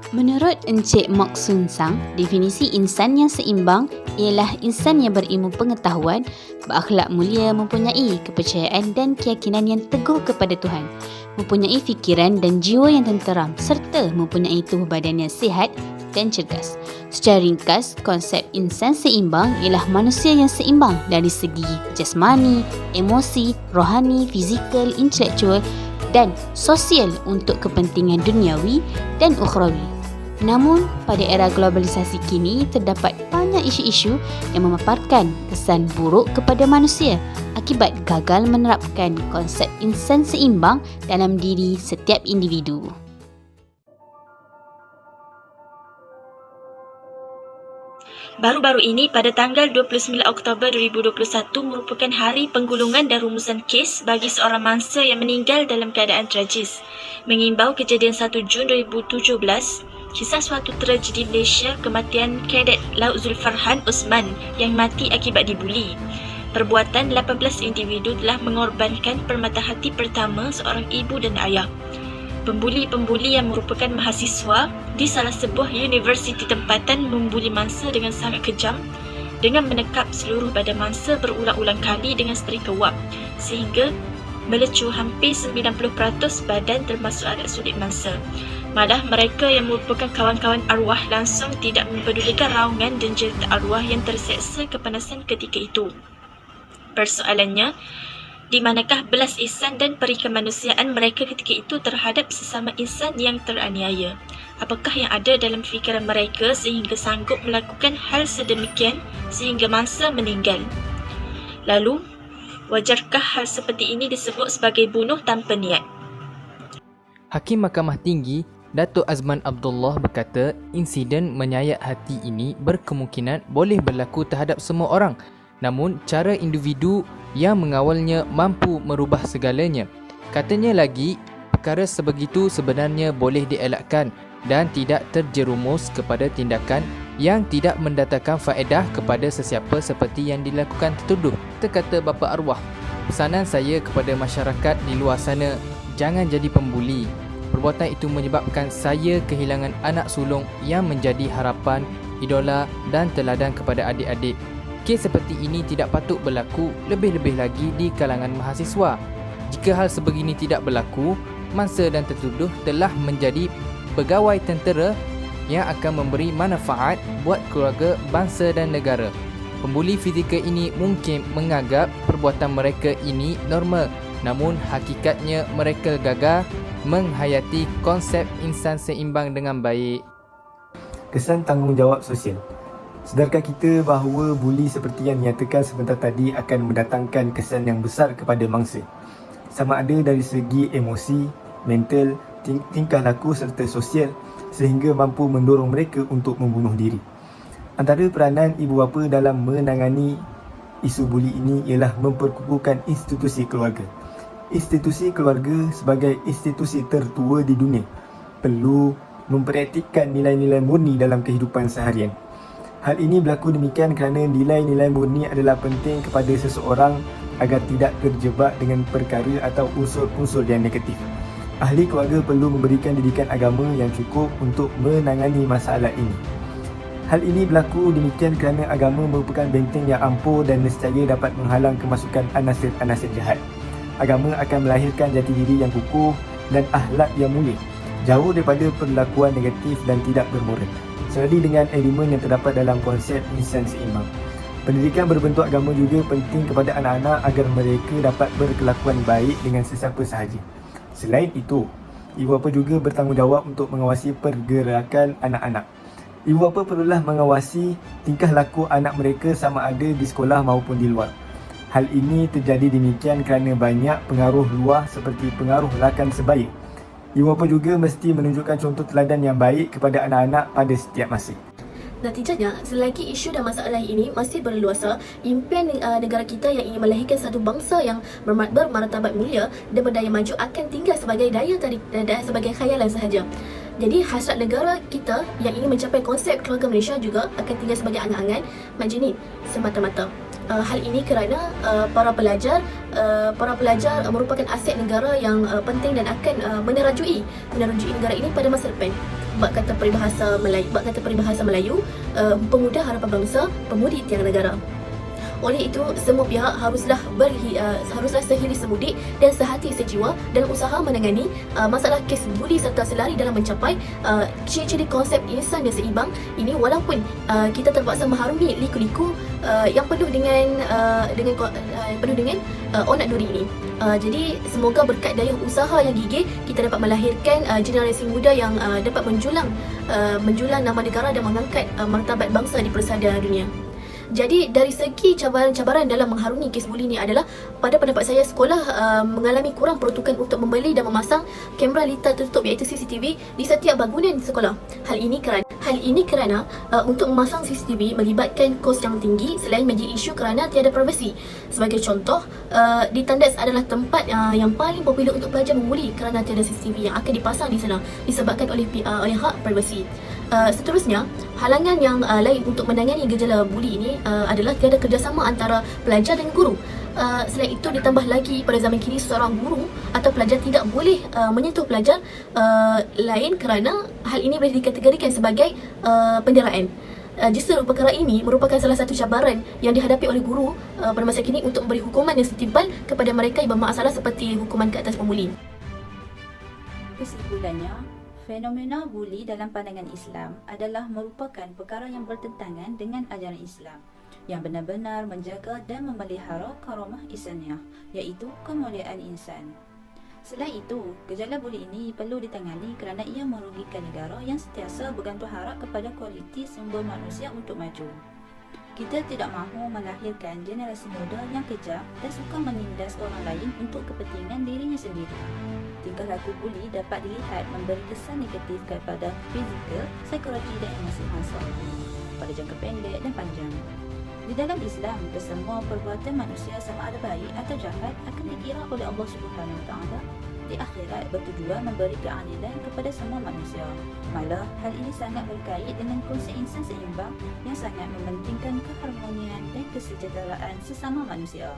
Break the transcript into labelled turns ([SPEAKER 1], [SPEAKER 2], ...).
[SPEAKER 1] Menurut Encik Mok Sun Sang, definisi insan yang seimbang ialah insan yang berilmu pengetahuan, berakhlak mulia, mempunyai kepercayaan dan keyakinan yang teguh kepada Tuhan, mempunyai fikiran dan jiwa yang tenteram serta mempunyai tubuh badan yang sihat dan cergas. Secara ringkas, konsep insan seimbang ialah manusia yang seimbang dari segi jasmani, emosi, rohani, fizikal, intelektual dan sosial untuk kepentingan duniawi dan ukhrawi. Namun, pada era globalisasi kini, terdapat banyak isu-isu yang memaparkan kesan buruk kepada manusia akibat gagal menerapkan konsep insan seimbang dalam diri setiap individu.
[SPEAKER 2] Baru-baru ini, pada tanggal 29 Oktober 2021 merupakan hari penggulungan dan rumusan kes bagi seorang mangsa yang meninggal dalam keadaan tragis. Mengimbau kejadian 1 Jun 2017, kisah suatu tragedi Malaysia kematian Kadet Laut Zulfarhan Osman yang mati akibat dibuli. Perbuatan 18 individu telah mengorbankan permata hati pertama seorang ibu dan ayah. Pembuli-pembuli yang merupakan mahasiswa di salah sebuah universiti tempatan membuli mangsa dengan sangat kejam dengan menekap seluruh badan mangsa berulang-ulang kali dengan setrika wap sehingga melecur hampir 90% badan termasuk alat sulit mangsa. Malah mereka yang merupakan kawan-kawan arwah langsung tidak mempedulikan raungan dan cerita arwah yang terseksa kepanasan ketika itu. Persoalannya, di manakah belas ihsan dan peri kemanusiaan mereka ketika itu terhadap sesama insan yang teraniaya? Apakah yang ada dalam fikiran mereka sehingga sanggup melakukan hal sedemikian sehingga mangsa meninggal? Lalu, wajarkah hal seperti ini disebut sebagai bunuh tanpa niat?
[SPEAKER 3] Hakim Mahkamah Tinggi Datuk Azman Abdullah berkata, insiden menyayat hati ini berkemungkinan boleh berlaku terhadap semua orang, namun cara individu yang mengawalnya mampu merubah segalanya. Katanya lagi, perkara sebegitu sebenarnya boleh dielakkan dan tidak terjerumus kepada tindakan yang tidak mendatangkan faedah kepada sesiapa seperti yang dilakukan tertuduh. Terkata bapa arwah, pesanan saya kepada masyarakat di luar sana, jangan jadi pembuli. Perbuatan itu menyebabkan saya kehilangan anak sulung yang menjadi harapan, idola dan teladan kepada adik-adik. Kes seperti ini tidak patut berlaku, lebih-lebih lagi di kalangan mahasiswa. Jika hal sebegini tidak berlaku, mangsa dan tertuduh telah menjadi pegawai tentera yang akan memberi manfaat buat keluarga, bangsa dan negara. Pembuli fizikal ini mungkin menganggap perbuatan mereka ini normal, namun hakikatnya mereka gagal menghayati konsep insan seimbang dengan baik.
[SPEAKER 4] Kesan tanggungjawab sosial. Sedarkah kita bahawa buli seperti yang dinyatakan sebentar tadi akan mendatangkan kesan yang besar kepada mangsa, sama ada dari segi emosi, mental, tingkah laku serta sosial, sehingga mampu mendorong mereka untuk membunuh diri. Antara peranan ibu bapa dalam menangani isu buli ini ialah memperkukuhkan institusi keluarga. Institusi keluarga sebagai institusi tertua di dunia perlu mempraktikkan nilai-nilai murni dalam kehidupan seharian. Hal ini berlaku demikian kerana nilai-nilai murni adalah penting kepada seseorang agar tidak terjebak dengan perkara atau unsur-unsur yang negatif. Ahli keluarga perlu memberikan didikan agama yang cukup untuk menangani masalah ini. Hal ini berlaku demikian kerana agama merupakan benteng yang ampuh dan nescaya dapat menghalang kemasukan anasir-anasir jahat. Agama akan melahirkan jati diri yang kukuh dan akhlak yang mulia, jauh daripada perlakuan negatif dan tidak bermoral, seradi dengan elemen yang terdapat dalam konsep insan seimbang. Pendidikan berbentuk agama juga penting kepada anak-anak agar mereka dapat berkelakuan baik dengan sesiapa sahaja. Selain itu, ibu bapa juga bertanggungjawab untuk mengawasi pergerakan anak-anak. Ibu bapa perlulah mengawasi tingkah laku anak mereka sama ada di sekolah maupun di luar. Hal ini terjadi demikian kerana banyak pengaruh luar seperti pengaruh rakan sebaya. Ibu bapa juga mesti menunjukkan contoh teladan yang baik kepada anak-anak pada setiap masa.
[SPEAKER 5] Natijanya, selagi isu dan masalah ini masih berluasa, impian negara kita yang ingin melahirkan satu bangsa yang bermartabat mulia dan berdaya maju akan tinggal sebagai sebagai khayalan sahaja. Jadi hasrat negara kita yang ingin mencapai konsep keluarga Malaysia juga akan tinggal sebagai angan-angan majnun semata-mata. Hal ini kerana para pelajar merupakan aset negara yang penting dan akan menerajui negara ini pada masa depan. Bab kata peribahasa Melayu, pemuda harapan bangsa, pemudi tiang negara. Oleh itu, semua pihak haruslah sehiri semudik dan sehati sejiwa dalam usaha menangani masalah kes buli serta selari dalam mencapai ciri-ciri konsep insan yang seimbang ini, walaupun kita terpaksa mengharungi liku-liku yang penuh dengan onak duri ini. Jadi semoga berkat daya usaha yang gigih kita dapat melahirkan generasi muda yang dapat menjulang nama negara dan mengangkat martabat bangsa di persada dunia. Jadi dari segi cabaran-cabaran dalam mengharungi kes buli ini adalah, pada pendapat saya, sekolah mengalami kurang peruntukan untuk membeli dan memasang kamera litar tertutup iaitu CCTV di setiap bangunan sekolah. Hal ini kerana untuk memasang CCTV melibatkan kos yang tinggi selain menjadi isu kerana tiada privasi. Sebagai contoh, di Tandas adalah tempat yang paling popular untuk pelajar membuli kerana tiada CCTV yang akan dipasang di sana disebabkan oleh hak privasi. Seterusnya, halangan yang lain untuk menangani gejala buli ini adalah tiada kerjasama antara pelajar dan guru. Selain itu, ditambah lagi pada zaman kini seorang guru atau pelajar tidak boleh menyentuh pelajar lain kerana hal ini boleh dikategorikan sebagai penderaan. Justru perkara ini merupakan salah satu cabaran yang dihadapi oleh guru pada masa kini untuk memberi hukuman yang setimpal kepada mereka yang bermasalah seperti hukuman ke atas pembuli.
[SPEAKER 6] Kesimpulannya, fenomena buli dalam pandangan Islam adalah merupakan perkara yang bertentangan dengan ajaran Islam yang benar-benar menjaga dan memelihara karamah insaniah, iaitu kemuliaan insan. Selain itu, gejala buli ini perlu ditangani kerana ia merugikan negara yang sentiasa bergantung harap kepada kualiti sumber manusia untuk maju. Kita tidak mahu melahirkan generasi muda yang kejam dan suka menindas orang lain untuk kepentingan dirinya sendiri. Tingkah laku buli dapat dilihat memberi kesan negatif kepada fizikal, psikologi dan emosi masa pada jangka pendek dan panjang. Di dalam Islam, kesemua perbuatan manusia sama ada baik atau jahat akan dikira oleh Allah Subhanahu Wa Taala di akhirat bertujuan memberi keadilan kepada semua manusia. Malah, hal ini sangat berkait dengan konsep insan seimbang yang sangat mementingkan keharmonian dan kesejahteraan sesama manusia.